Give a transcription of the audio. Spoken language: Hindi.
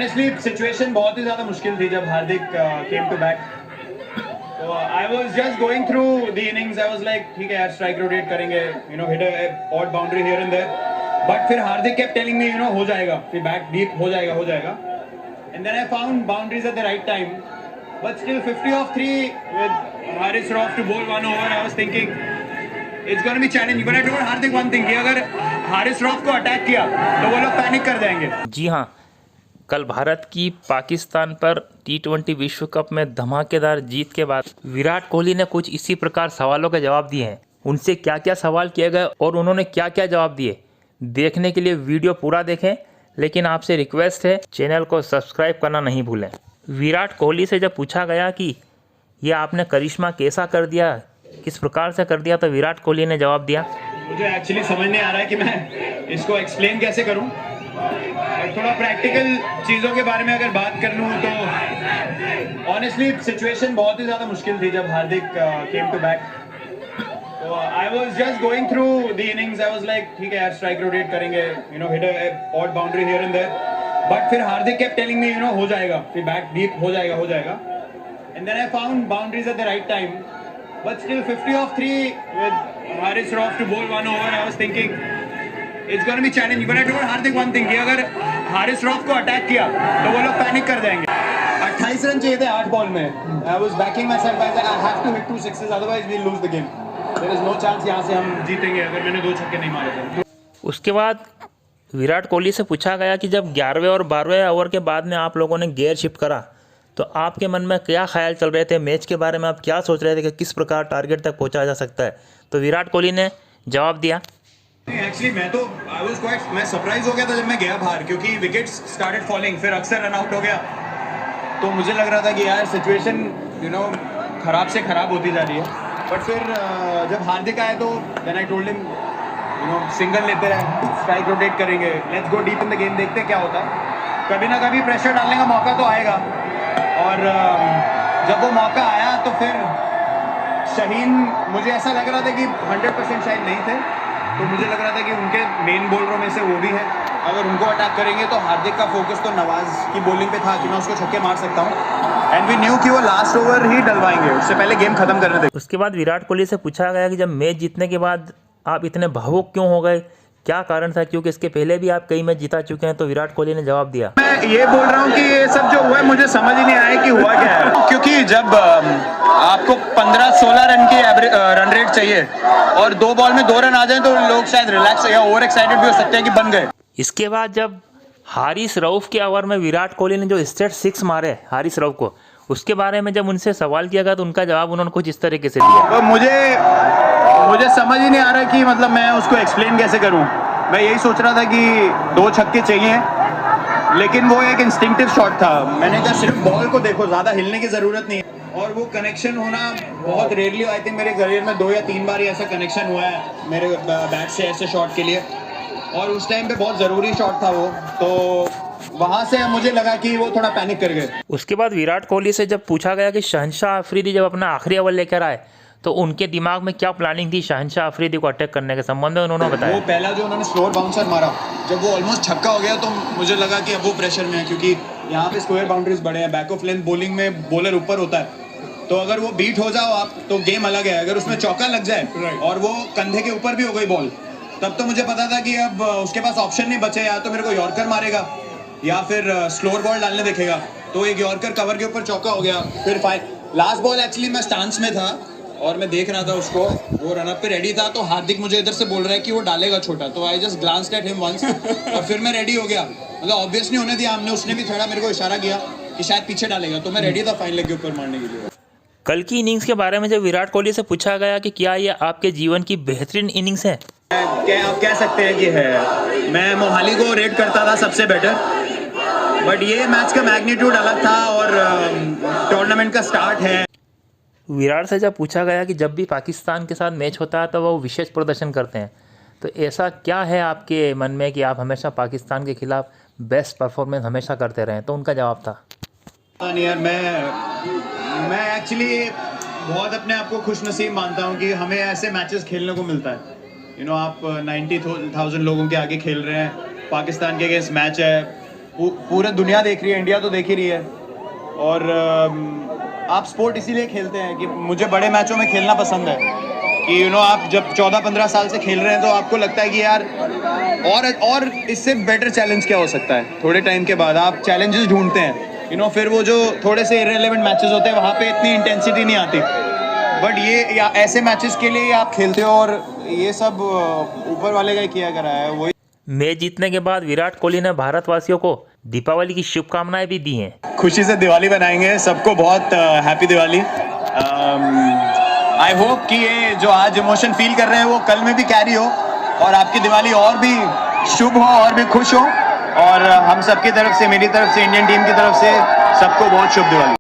ऑनेस्टली सिचुएशन बहुत ही ज़्यादा मुश्किल थी जब हार्दिक केम टू बैट। तो I was just going through the innings, I was like ठीक है यार स्ट्राइक रोटेट करेंगे, hit a odd boundary here and there, but फिर हार्दिक केप्ट टेलिंग मी हो जाएगा, फिर बैट डीप हो जाएगा, and then I found boundaries at the right time, but still 50 of 3 with Haris Rauf to bowl one over, I was thinking it's gonna be challenging, but I told Hardik one thing कि अगर हारिस रॉफ को अटैक किया तो वो लोग पैनिक कर जाएंगे। जी हाँ, कल भारत की पाकिस्तान पर T20 विश्व कप में धमाकेदार जीत के बाद विराट कोहली ने कुछ इसी प्रकार सवालों के जवाब दिए हैं। उनसे क्या क्या सवाल किए गए और उन्होंने क्या क्या जवाब दिए, देखने के लिए वीडियो पूरा देखें, लेकिन आपसे रिक्वेस्ट है चैनल को सब्सक्राइब करना नहीं भूलें। विराट कोहली से जब पूछा गया कि ये आपने करिश्मा कैसा कर दिया, किस प्रकार से कर दिया, तो विराट कोहली ने जवाब दिया, मुझे एक्चुअली समझ नहीं आ रहा है कि मैं इसको एक्सप्लेन कैसे करूं। थोड़ा प्रैक्टिकल चीज़ों के बारे में अगर बात कर लूं तो ऑनेस्टली सिचुएशन बहुत ही ज़्यादा मुश्किल थी जब हार्दिक केम टू बैट। तो I was just going through the innings, I was like ठीक है यार स्ट्राइक रोटेट करेंगे, hit a odd boundary here and there, but फिर हार्दिक केप्ट टेलिंग मी हो जाएगा, फिर बैट डीप हो जाएगा, and then I found boundaries at the right time, but still 50 of 3 with Haris Rauf to bowl one over, I was thinking it's gonna be challenging, but I told Hardik one thing कि अगर हारिस रॉफ को अटैक किया तो वो लोग पैनिक कर जाएंगे। 28 रन चाहिए थे 8 बॉल में, I was backing myself, I have to hit 2 sixes otherwise we will lose the game, there is no chance यहाँ से हम जीतेंगे अगर मैंने 2 छक्के नहीं मारे थे। उसके बाद विराट कोहली से पूछा गया कि जब 11वें और 12वें ओवर के बाद में आप लोगों ने गेयर शिफ्ट करा तो आपके मन में क्या ख्याल चल रहे थे, मैच के बारे में आप क्या सोच रहे थे कि किस प्रकार टारगेट तक पहुंचा जा सकता है, तो विराट कोहली ने जवाब दिया, एक्चुअली मैं सरप्राइज हो गया था जब मैं गया बाहर, क्योंकि विकेट्स स्टार्टेड फॉलिंग, फिर अक्सर रन आउट हो गया, तो मुझे लग रहा था कि यार सिचुएशन खराब से खराब होती जा रही है, बट फिर जब हार्दिक आए तो then I told him single लेते रहे, स्ट्राइक रोटेट करेंगे, let's go deep in the game, देखते हैं क्या होता है, कभी ना कभी प्रेशर डालने का मौका तो आएगा, और जब वो मौका आया तो फिर शाहीन, मुझे ऐसा लग रहा था कि 100% शायद नहीं थे, तो मुझे लग रहा था कि उनके मेन बॉलरों में से वो भी है, अगर उनको अटैक करेंगे तो हार्दिक का फोकस तो नवाज की बॉलिंग पे था कि मैं उसको छक्के मार सकता हूँ, एंड वी न्यू कि वो लास्ट ओवर ही डलवाएंगे, उससे पहले गेम खत्म करने देंगे। उसके बाद विराट कोहली से पूछा गया कि जब मैच जीतने के बाद आप इतने भावुक क्यों हो गए, क्या कारण था, क्योंकि इसके पहले भी आप कई मैच जीता चुके हैं, तो विराट कोहली ने जवाब दिया, मैं ये बोल रहा हूँ कि ये सब जो हुआ है मुझे समझ ही नहीं आया कि हुआ क्या है, क्योंकि जब आपको 15-16 रन की रन रेट चाहिए और 2 बॉल में 2 रन आ जाए तो लोग शायद रिलैक्स या ओवर एक्साइटेड भी हो सकते हैं कि बन गए। इसके बाद जब हारिस रऊफ के ओवर में विराट कोहली ने जो स्ट्रेट 6 मारे हारिस रऊफ को, उसके बारे में जब उनसे सवाल किया गया तो उनका जवाब उन्होंने कुछ इस तरीके से दिया, तो मुझे समझ ही नहीं आ रहा कि मतलब मैं उसको एक्सप्लेन कैसे करूं। मैं यही सोच रहा था कि 2 छक्के चाहिए, लेकिन वो एक इंस्टिंक्टिव शॉट था, मैंने कहा सिर्फ बॉल को देखो, ज़्यादा हिलने की ज़रूरत नहीं है, और वो कनेक्शन होना बहुत रेयरली, आई थिंक मेरे करियर में 2 या 3 बार ही ऐसा कनेक्शन हुआ है मेरे बैट से ऐसे शॉट के लिए, और उस टाइम पे बहुत ज़रूरी शॉट था वो, तो वहाँ से मुझे लगा कि वो थोड़ा पैनिक कर गए। उसके बाद विराट कोहली से जब पूछा गया कि शहनशाह अफरीदी जब अपना आखिरी ओवर लेकर आए तो उनके दिमाग में क्या प्लानिंग थी शहनशाह अफरीदी को अटैक करने के संबंध में, उन्होंने बताया, वो पहला जो उन्होंने स्लोअर बाउंसर मारा, जब वो ऑलमोस्ट छक्का हो गया तो मुझे लगा कि अब वो प्रेशर में है, क्योंकि यहाँ पे स्क्वायर बाउंड्रीज बड़े हैं, बैक ऑफ लेंथ बॉलिंग में बॉलर ऊपर होता है, तो अगर वो बीट हो जाओ आप तो गेम अलग है, अगर उसमें चौका लग जाए और वो कंधे के ऊपर भी हो गई बॉल, तब तो मुझे पता था कि अब उसके पास ऑप्शन नहीं बचे, या तो मेरे को यॉर्कर मारेगा या फिर स्लोअर बॉल डालने देखेगा, तो एक यॉर्कर कवर के ऊपर चौका हो गया, फिर लास्ट बॉल एक्चुअली मैं स्टांस में था और मैं देख रहा था उसको, वो रन अप पे रेडी था, तो हार्दिक मुझे इधर से बोल रहा है कि वो डालेगा छोटा, तो I just glanced at him once और फिर मैं रेडी हो गया, मतलब ऑब्वियस नहीं होने दिया हमने, उसने भी थोड़ा मेरे को इशारा किया कि शायद पीछे डालेगा, तो मैं रेडी था फाइन लेग के ऊपर मारने के लिए। कल की इनिंग्स के बारे में जब विराट कोहली से पूछा गया कि क्या ये आपके जीवन की बेहतरीन इनिंग्स है, आप कह सकते हैं कि है, मैं मोहाली को रेट करता था सबसे बेटर, बट ये मैच का मैग्नीट्यूड अलग था और टूर्नामेंट का स्टार्ट है। विराट से जब पूछा गया कि जब भी पाकिस्तान के साथ मैच होता है तो वो विशेष प्रदर्शन करते हैं, तो ऐसा क्या है आपके मन में कि आप हमेशा पाकिस्तान के खिलाफ बेस्ट परफॉर्मेंस हमेशा करते रहें, तो उनका जवाब था, नहीं यार, मैं एक्चुअली बहुत अपने आप को खुशनसीब मानता हूँ कि हमें ऐसे मैचेस खेलने को मिलता है, आप 90,000 लोगों के आगे खेल रहे हैं, पाकिस्तान के अगेंस्ट मैच है, पूरा दुनिया देख रही है, इंडिया तो देख ही रही है। और आप स्पोर्ट इसीलिए खेलते हैं कि मुझे बड़े मैचों में खेलना पसंद है कि आप जब 14-15 साल से खेल रहे हैं तो आपको लगता है कि यार और इससे बेटर चैलेंज क्या हो सकता है। थोड़े टाइम के बाद आप चैलेंजेस ढूंढते हैं, फिर वो जो थोड़े से इररिलेवेंट मैचेस होते हैं वहाँ पे इतनी इंटेंसिटी नहीं आती, बट ये ऐसे मैचेस के लिए आप खेलते हो और ये सब ऊपर वाले का ही किया करा है। वही मैच जीतने के बाद विराट कोहली ने भारतवासियों को दीपावली की शुभकामनाएं भी दी हैं। खुशी से दिवाली बनाएंगे, सबको बहुत हैप्पी दिवाली। आई होप कि ये जो आज इमोशन फील कर रहे हैं वो कल में भी कैरी हो और आपकी दिवाली और भी शुभ हो और भी खुश हो। और हम सबकी तरफ से, मेरी तरफ से, इंडियन टीम की तरफ से सबको बहुत शुभ दिवाली।